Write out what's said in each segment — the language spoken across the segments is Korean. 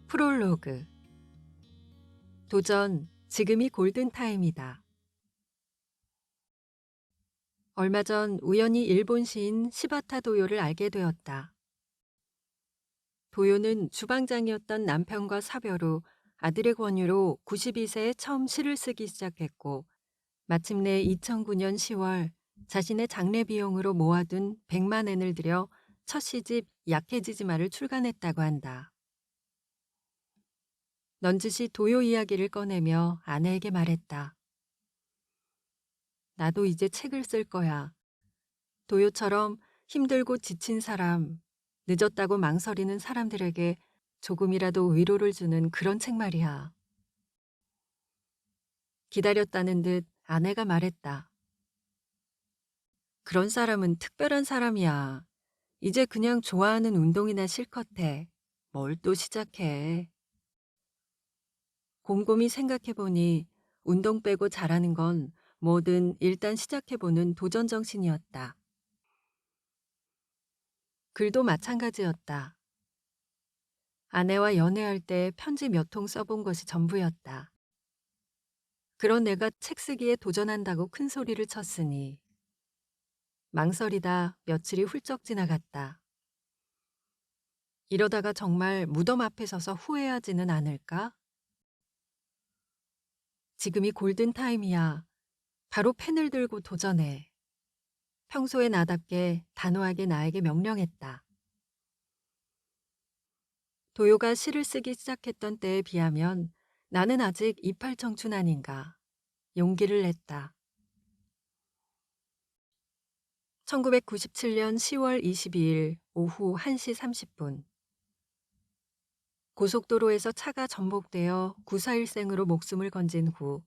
프롤로그. 도전, 지금이 골든타임이다. 얼마 전 우연히 일본 시인 시바타 도요를 알게 되었다. 도요는 주방장이었던 남편과 사별 후 아들의 권유로 92세에 처음 시를 쓰기 시작했고, 마침내 2009년 10월 자신의 장례 비용으로 모아둔 100만 엔을 들여 첫 시집 약해지지 마를 출간했다고 한다. 넌지시 도요 이야기를 꺼내며 아내에게 말했다. 나도 이제 책을 쓸 거야. 도요처럼 힘들고 지친 사람, 늦었다고 망설이는 사람들에게 조금이라도 위로를 주는 그런 책 말이야. 기다렸다는 듯 아내가 말했다. 그런 사람은 특별한 사람이야. 이제 그냥 좋아하는 운동이나 실컷 해. 뭘 또 시작해. 곰곰이 생각해보니 운동 빼고 잘하는 건 뭐든 일단 시작해보는 도전 정신이었다. 글도 마찬가지였다. 아내와 연애할 때 편지 몇 통 써본 것이 전부였다. 그런 내가 책 쓰기에 도전한다고 큰 소리를 쳤으니 망설이다 며칠이 훌쩍 지나갔다. 이러다가 정말 무덤 앞에 서서 후회하지는 않을까? 지금이 골든타임이야. 바로 펜을 들고 도전해. 평소에 나답게 단호하게 나에게 명령했다. 도요가 시를 쓰기 시작했던 때에 비하면 나는 아직 이팔 청춘 아닌가. 용기를 냈다. 1997년 10월 22일 오후 1시 30분. 고속도로에서 차가 전복되어 구사일생으로 목숨을 건진 후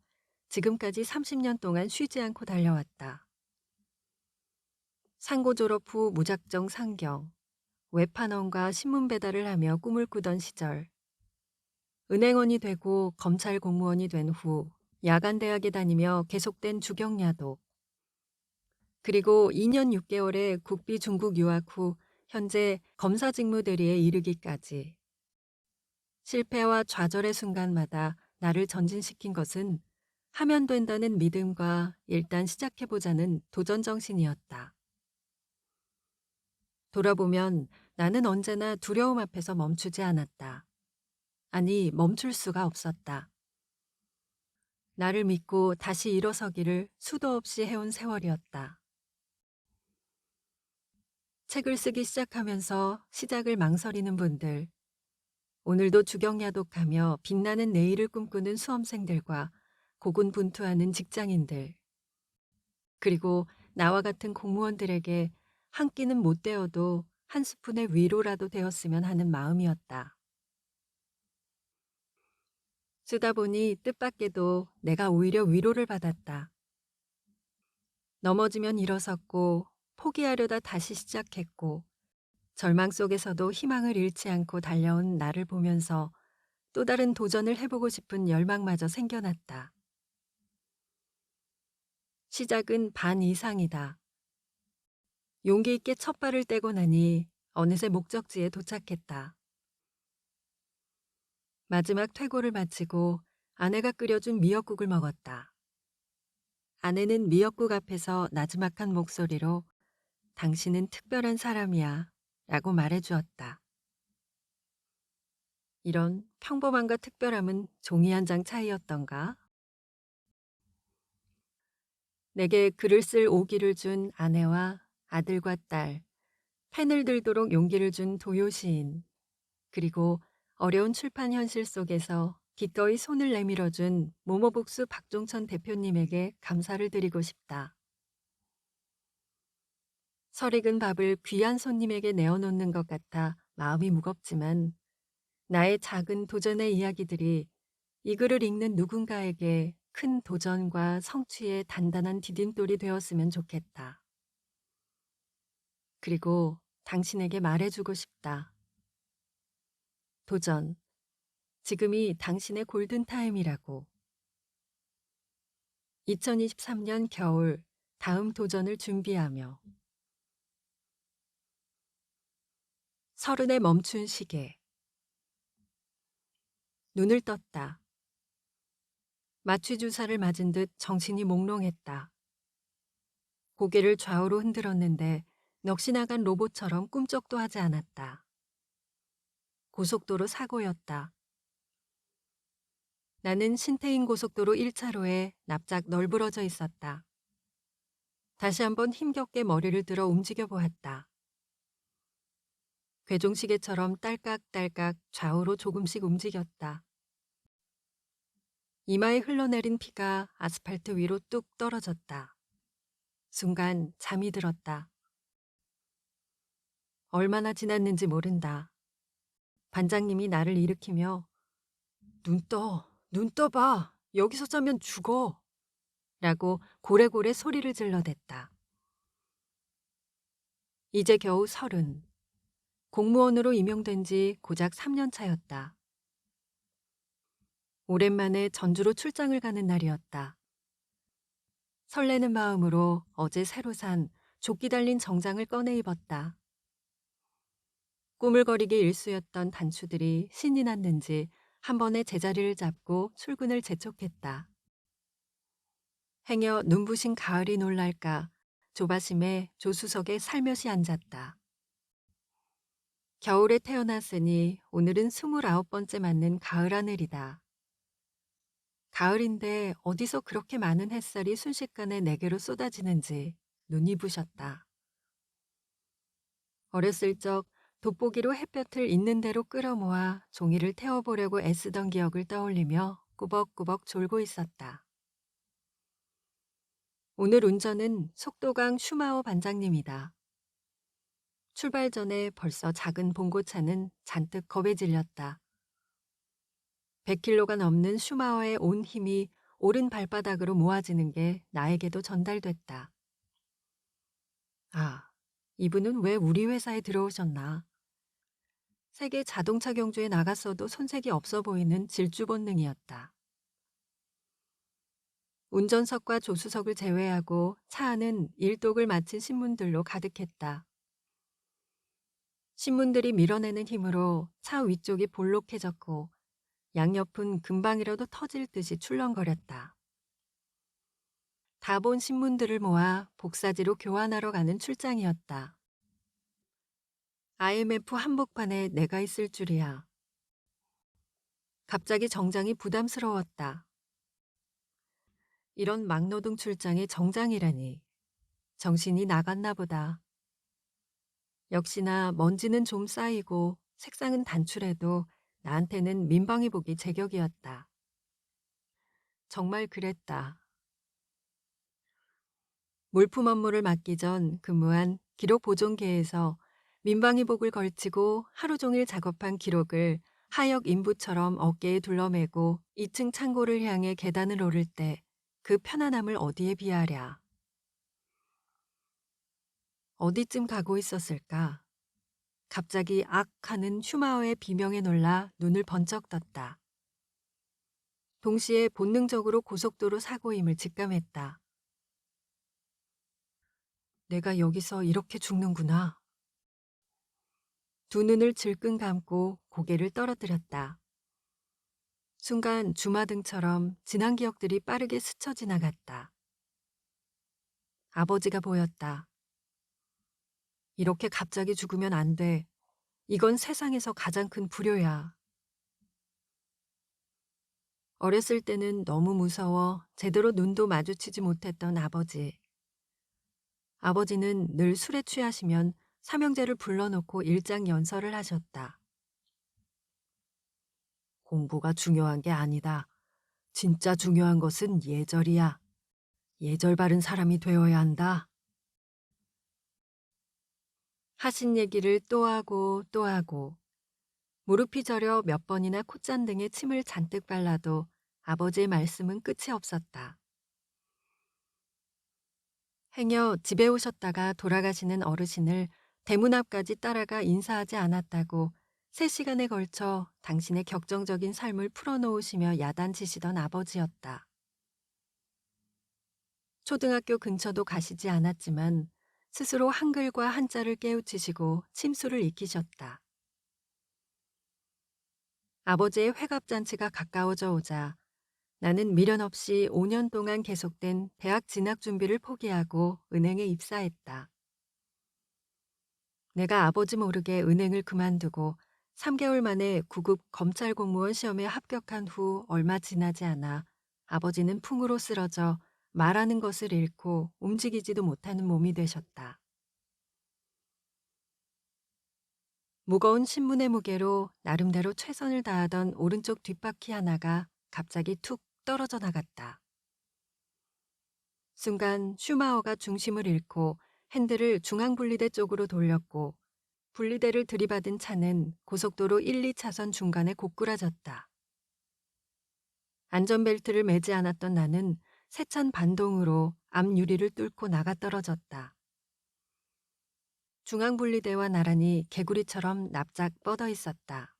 지금까지 30년 동안 쉬지 않고 달려왔다. 상고 졸업 후 무작정 상경, 외판원과 신문 배달을 하며 꿈을 꾸던 시절. 은행원이 되고 검찰 공무원이 된 후 야간 대학에 다니며 계속된 주경야독. 그리고 2년 6개월의 국비 중국 유학 후 현재 검사 직무 대리에 이르기까지. 실패와 좌절의 순간마다 나를 전진시킨 것은 하면 된다는 믿음과 일단 시작해보자는 도전 정신이었다. 돌아보면 나는 언제나 두려움 앞에서 멈추지 않았다. 아니, 멈출 수가 없었다. 나를 믿고 다시 일어서기를 수도 없이 해온 세월이었다. 책을 쓰기 시작하면서 시작을 망설이는 분들, 오늘도 주경야독하며 빛나는 내일을 꿈꾸는 수험생들과 고군분투하는 직장인들, 그리고 나와 같은 공무원들에게 한 끼는 못 되어도 한 스푼의 위로라도 되었으면 하는 마음이었다. 쓰다 보니 뜻밖에도 내가 오히려 위로를 받았다. 넘어지면 일어섰고 포기하려다 다시 시작했고 절망 속에서도 희망을 잃지 않고 달려온 나를 보면서 또 다른 도전을 해보고 싶은 열망마저 생겨났다. 시작은 반 이상이다. 용기 있게 첫 발을 떼고 나니 어느새 목적지에 도착했다. 마지막 퇴고를 마치고 아내가 끓여준 미역국을 먹었다. 아내는 미역국 앞에서 나지막한 목소리로 당신은 특별한 사람이야 라고 말해주었다. 이런 평범함과 특별함은 종이 한 장 차이였던가? 내게 글을 쓸 오기를 준 아내와 아들과 딸, 펜을 들도록 용기를 준 도요 시인, 그리고 어려운 출판 현실 속에서 기꺼이 손을 내밀어준 모모북스 박종천 대표님에게 감사를 드리고 싶다. 설익은 밥을 귀한 손님에게 내어놓는 것 같아 마음이 무겁지만 나의 작은 도전의 이야기들이 이 글을 읽는 누군가에게 큰 도전과 성취의 단단한 디딤돌이 되었으면 좋겠다. 그리고 당신에게 말해주고 싶다. 도전. 지금이 당신의 골든타임이라고. 2023년 겨울 다음 도전을 준비하며. 서른에 멈춘 시계. 눈을 떴다. 마취 주사를 맞은 듯 정신이 몽롱했다. 고개를 좌우로 흔들었는데 넋이 나간 로봇처럼 꿈쩍도 하지 않았다. 고속도로 사고였다. 나는 신태인 고속도로 1차로에 납작 널브러져 있었다. 다시 한번 힘겹게 머리를 들어 움직여 보았다. 괴종시계처럼 딸깍딸깍 좌우로 조금씩 움직였다. 이마에 흘러내린 피가 아스팔트 위로 뚝 떨어졌다. 순간 잠이 들었다. 얼마나 지났는지 모른다. 반장님이 나를 일으키며 눈 떠봐. 여기서 자면 죽어. 라고 고래고래 소리를 질러댔다. 이제 겨우 30. 공무원으로 임용된 지 고작 3년 차였다. 오랜만에 전주로 출장을 가는 날이었다. 설레는 마음으로 어제 새로 산 조끼 달린 정장을 꺼내 입었다. 꾸물거리기 일쑤였던 단추들이 신이 났는지 한 번에 제자리를 잡고 출근을 재촉했다. 행여 눈부신 가을이 놀랄까 조바심에 조수석에 살며시 앉았다. 겨울에 태어났으니 오늘은 29번째 맞는 가을 하늘이다. 가을인데 어디서 그렇게 많은 햇살이 순식간에 내게로 쏟아지는지 눈이 부셨다. 어렸을 적 돋보기로 햇볕을 있는 대로 끌어모아 종이를 태워보려고 애쓰던 기억을 떠올리며 꾸벅꾸벅 졸고 있었다. 오늘 운전은 속도강 슈마허 반장님이다. 출발 전에 벌써 작은 봉고차는 잔뜩 겁에 질렸다. 100km가 넘는 슈마허의 온 힘이 오른 발바닥으로 모아지는 게 나에게도 전달됐다. 아, 이분은 왜 우리 회사에 들어오셨나? 세계 자동차 경주에 나갔어도 손색이 없어 보이는 질주 본능이었다. 운전석과 조수석을 제외하고 차 안은 일독을 마친 신문들로 가득했다. 신문들이 밀어내는 힘으로 차 위쪽이 볼록해졌고 양옆은 금방이라도 터질 듯이 출렁거렸다. 다 본 신문들을 모아 복사지로 교환하러 가는 출장이었다. IMF 한복판에 내가 있을 줄이야. 갑자기 정장이 부담스러웠다. 이런 막노동 출장에 정장이라니. 정신이 나갔나 보다. 역시나 먼지는 좀 쌓이고 색상은 단출해도 나한테는 민방위복이 제격이었다. 정말 그랬다. 물품 업무를 맡기 전 근무한 기록보존계에서 민방위복을 걸치고 하루 종일 작업한 기록을 하역 인부처럼 어깨에 둘러매고 2층 창고를 향해 계단을 오를 때 그 편안함을 어디에 비하랴. 어디쯤 가고 있었을까? 갑자기 악 하는 슈마허의 비명에 놀라 눈을 번쩍 떴다. 동시에 본능적으로 고속도로 사고임을 직감했다. 내가 여기서 이렇게 죽는구나. 두 눈을 질끈 감고 고개를 떨어뜨렸다. 순간 주마등처럼 지난 기억들이 빠르게 스쳐 지나갔다. 아버지가 보였다. 이렇게 갑자기 죽으면 안 돼. 이건 세상에서 가장 큰 불효야. 어렸을 때는 너무 무서워 제대로 눈도 마주치지 못했던 아버지. 아버지는 늘 술에 취하시면 삼형제를 불러놓고 일장 연설을 하셨다. 공부가 중요한 게 아니다. 진짜 중요한 것은 예절이야. 예절 바른 사람이 되어야 한다. 하신 얘기를 또 하고 또 하고 무릎이 저려 몇 번이나 콧잔등에 침을 잔뜩 발라도 아버지의 말씀은 끝이 없었다. 행여 집에 오셨다가 돌아가시는 어르신을 대문 앞까지 따라가 인사하지 않았다고 3시간에 걸쳐 당신의 격정적인 삶을 풀어놓으시며 야단치시던 아버지였다. 초등학교 근처도 가시지 않았지만 스스로 한글과 한자를 깨우치시고 침수를 익히셨다. 아버지의 회갑잔치가 가까워져 오자 나는 미련 없이 5년 동안 계속된 대학 진학 준비를 포기하고 은행에 입사했다. 내가 아버지 모르게 은행을 그만두고 3개월 만에 구급 검찰 공무원 시험에 합격한 후 얼마 지나지 않아 아버지는 풍으로 쓰러져 말하는 것을 잃고 움직이지도 못하는 몸이 되셨다. 무거운 신문의 무게로 나름대로 최선을 다하던 오른쪽 뒷바퀴 하나가 갑자기 툭 떨어져 나갔다. 순간 슈마어가 중심을 잃고 핸들을 중앙분리대 쪽으로 돌렸고 분리대를 들이받은 차는 고속도로 1, 2차선 중간에 고꾸라졌다. 안전벨트를 매지 않았던 나는 세찬 반동으로 앞 유리를 뚫고 나가 떨어졌다. 중앙분리대와 나란히 개구리처럼 납작 뻗어 있었다.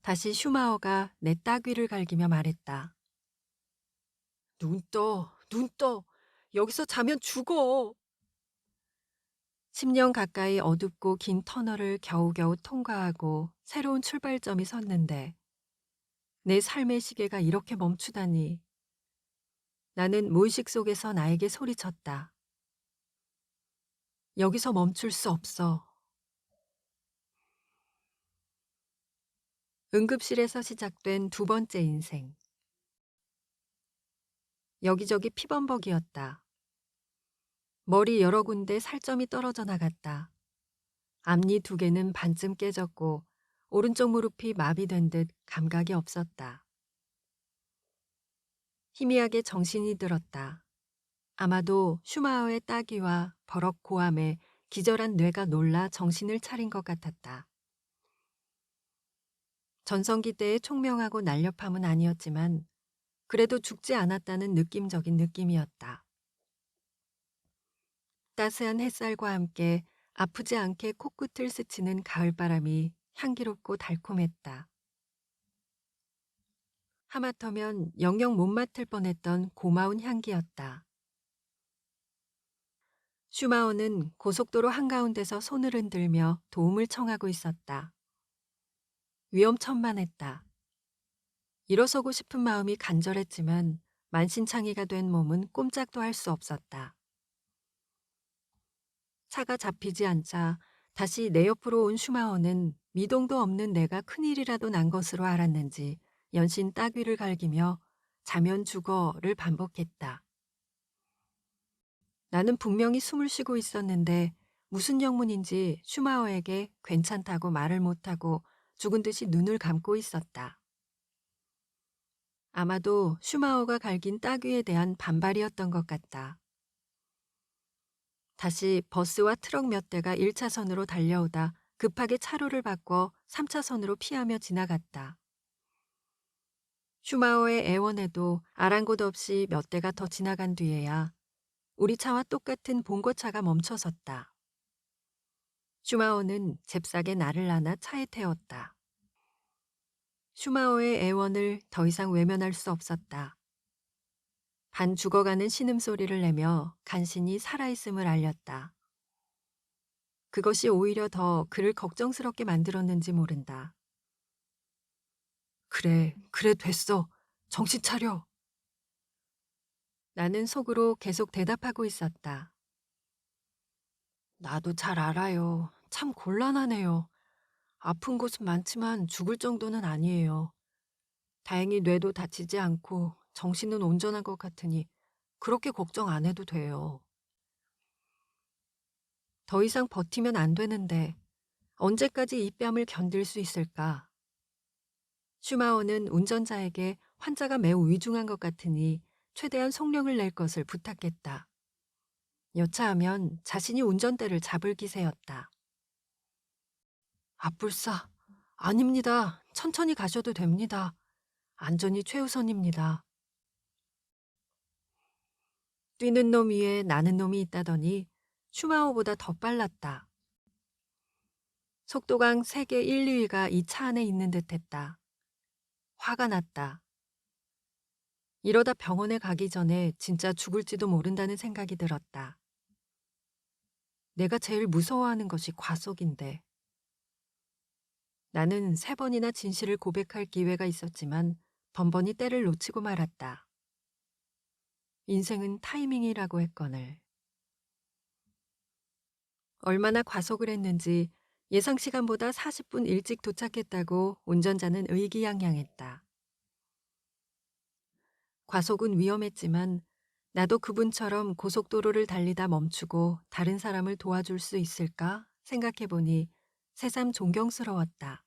다시 슈마어가 내 따귀를 갈기며 말했다. 눈 떠, 눈 떠. 여기서 자면 죽어. 10년 가까이 어둡고 긴 터널을 겨우겨우 통과하고 새로운 출발점이 섰는데 내 삶의 시계가 이렇게 멈추다니. 나는 무의식 속에서 나에게 소리쳤다. 여기서 멈출 수 없어. 응급실에서 시작된 두 번째 인생. 여기저기 피범벅이었다. 머리 여러 군데 살점이 떨어져 나갔다. 앞니 2개는 반쯤 깨졌고 오른쪽 무릎이 마비된 듯 감각이 없었다. 희미하게 정신이 들었다. 아마도 슈마어의 따귀와 버럭 고함에 기절한 뇌가 놀라 정신을 차린 것 같았다. 전성기 때의 총명하고 날렵함은 아니었지만 그래도 죽지 않았다는 느낌적인 느낌이었다. 따스한 햇살과 함께 아프지 않게 코끝을 스치는 가을바람이 향기롭고 달콤했다. 하마터면 영영 못 맡을 뻔했던 고마운 향기였다. 슈마오는 고속도로 한가운데서 손을 흔들며 도움을 청하고 있었다. 위험천만했다. 일어서고 싶은 마음이 간절했지만 만신창이가 된 몸은 꼼짝도 할 수 없었다. 차가 잡히지 않자 다시 내 옆으로 온 슈마어는 미동도 없는 내가 큰일이라도 난 것으로 알았는지 연신 따귀를 갈기며 자면 죽어를 반복했다. 나는 분명히 숨을 쉬고 있었는데 무슨 영문인지 슈마어에게 괜찮다고 말을 못하고 죽은 듯이 눈을 감고 있었다. 아마도 슈마어가 갈긴 따귀에 대한 반발이었던 것 같다. 다시 버스와 트럭 몇 대가 1차선으로 달려오다 급하게 차로를 바꿔 3차선으로 피하며 지나갔다. 슈마어의 애원에도 아랑곳 없이 몇 대가 더 지나간 뒤에야 우리 차와 똑같은 봉고차가 멈춰섰다. 슈마어는 잽싸게 나를 안아 차에 태웠다. 슈마어의 애원을 더 이상 외면할 수 없었다. 반 죽어가는 신음소리를 내며 간신히 살아있음을 알렸다. 그것이 오히려 더 그를 걱정스럽게 만들었는지 모른다. 그래, 그래 됐어. 정신 차려. 나는 속으로 계속 대답하고 있었다. 나도 잘 알아요. 참 곤란하네요. 아픈 곳은 많지만 죽을 정도는 아니에요. 다행히 뇌도 다치지 않고 정신은 온전한 것 같으니 그렇게 걱정 안 해도 돼요. 더 이상 버티면 안 되는데 언제까지 이 뺨을 견딜 수 있을까? 슈마어는 운전자에게 환자가 매우 위중한 것 같으니 최대한 속력을 낼 것을 부탁했다. 여차하면 자신이 운전대를 잡을 기세였다. 아뿔싸, 아닙니다. 천천히 가셔도 됩니다. 안전이 최우선입니다. 뛰는 놈 위에 나는 놈이 있다더니 슈마어보다 더 빨랐다. 속도강 세계 1, 2위가 이 차 안에 있는 듯했다. 화가 났다. 이러다 병원에 가기 전에 진짜 죽을지도 모른다는 생각이 들었다. 내가 제일 무서워하는 것이 과속인데. 나는 3번이나 진실을 고백할 기회가 있었지만 번번이 때를 놓치고 말았다. 인생은 타이밍이라고 했거늘. 얼마나 과속을 했는지 예상 시간보다 40분 일찍 도착했다고 운전자는 의기양양했다. 과속은 위험했지만 나도 그분처럼 고속도로를 달리다 멈추고 다른 사람을 도와줄 수 있을까 생각해보니 새삼 존경스러웠다.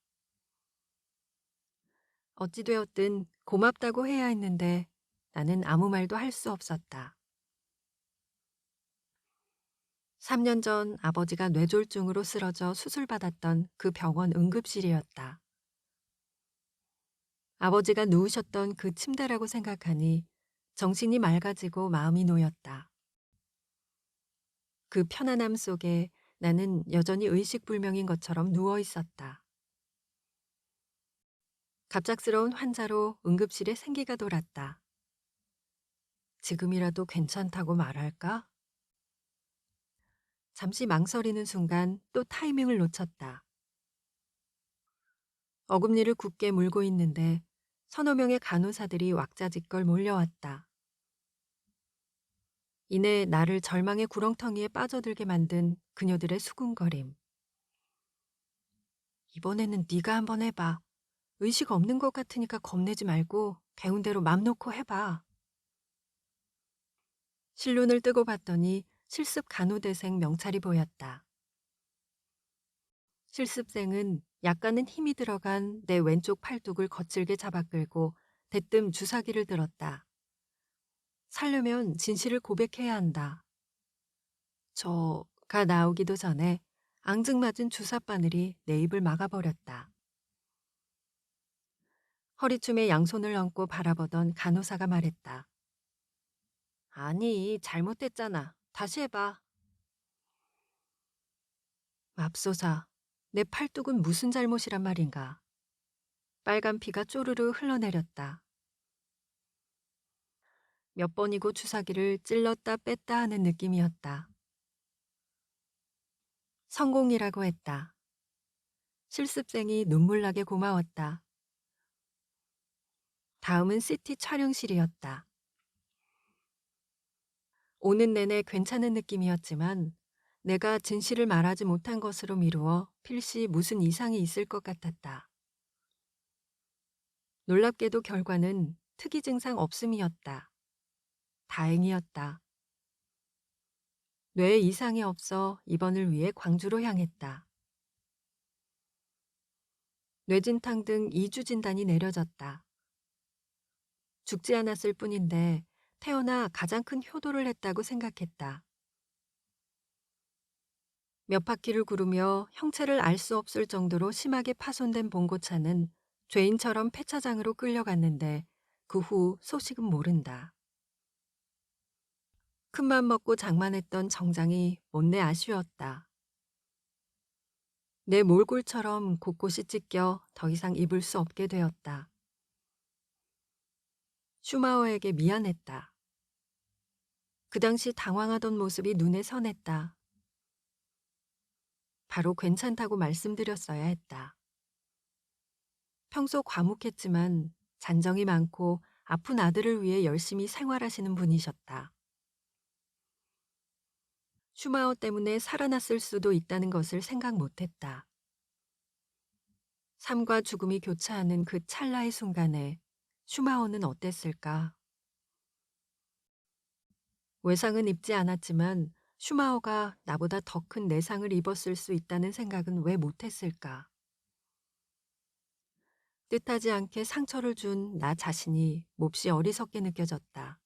어찌되었든 고맙다고 해야 했는데 나는 아무 말도 할 수 없었다. 3년 전 아버지가 뇌졸중으로 쓰러져 수술받았던 그 병원 응급실이었다. 아버지가 누우셨던 그 침대라고 생각하니 정신이 맑아지고 마음이 놓였다. 그 편안함 속에 나는 여전히 의식불명인 것처럼 누워 있었다. 갑작스러운 환자로 응급실에 생기가 돌았다. 지금이라도 괜찮다고 말할까? 잠시 망설이는 순간 또 타이밍을 놓쳤다. 어금니를 굳게 물고 있는데 서너 명의 간호사들이 왁자지껄 몰려왔다. 이내 나를 절망의 구렁텅이에 빠져들게 만든 그녀들의 수군거림. 이번에는 네가 한번 해봐. 의식 없는 것 같으니까 겁내지 말고 배운 대로 맘 놓고 해봐. 실눈을 뜨고 봤더니 실습 간호대생 명찰이 보였다. 실습생은 약간은 힘이 들어간 내 왼쪽 팔뚝을 거칠게 잡아 끌고 대뜸 주사기를 들었다. 살려면 진실을 고백해야 한다. 저가 나오기도 전에 앙증맞은 주사바늘이 내 입을 막아버렸다. 허리춤에 양손을 얹고 바라보던 간호사가 말했다. 아니, 잘못됐잖아. 다시 해봐. 맙소사, 내 팔뚝은 무슨 잘못이란 말인가. 빨간 피가 쪼르르 흘러내렸다. 몇 번이고 주사기를 찔렀다 뺐다 하는 느낌이었다. 성공이라고 했다. 실습생이 눈물나게 고마웠다. 다음은 CT 촬영실이었다. 오는 내내 괜찮은 느낌이었지만 내가 진실을 말하지 못한 것으로 미루어 필시 무슨 이상이 있을 것 같았다. 놀랍게도 결과는 특이 증상 없음이었다. 다행이었다. 뇌에 이상이 없어 입원을 위해 광주로 향했다. 뇌진탕 등 2주 진단이 내려졌다. 죽지 않았을 뿐인데 태어나 가장 큰 효도를 했다고 생각했다. 몇 바퀴를 구르며 형체를 알 수 없을 정도로 심하게 파손된 봉고차는 죄인처럼 폐차장으로 끌려갔는데 그 후 소식은 모른다. 큰맘 먹고 장만했던 정장이 못내 아쉬웠다. 내 몰골처럼 곳곳이 찢겨 더 이상 입을 수 없게 되었다. 슈마어에게 미안했다. 그 당시 당황하던 모습이 눈에 선했다. 바로 괜찮다고 말씀드렸어야 했다. 평소 과묵했지만 잔정이 많고 아픈 아들을 위해 열심히 생활하시는 분이셨다. 슈마어 때문에 살아났을 수도 있다는 것을 생각 못했다. 삶과 죽음이 교차하는 그 찰나의 순간에 슈마어는 어땠을까? 외상은 입지 않았지만 슈마어가 나보다 더 큰 내상을 입었을 수 있다는 생각은 왜 못했을까? 뜻하지 않게 상처를 준 나 자신이 몹시 어리석게 느껴졌다.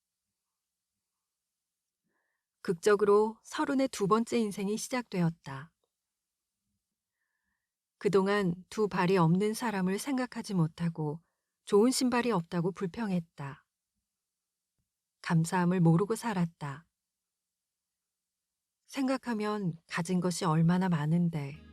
극적으로 32번째 인생이 시작되었다. 그동안 두 발이 없는 사람을 생각하지 못하고 좋은 신발이 없다고 불평했다. 감사함을 모르고 살았다. 생각하면 가진 것이 얼마나 많은데.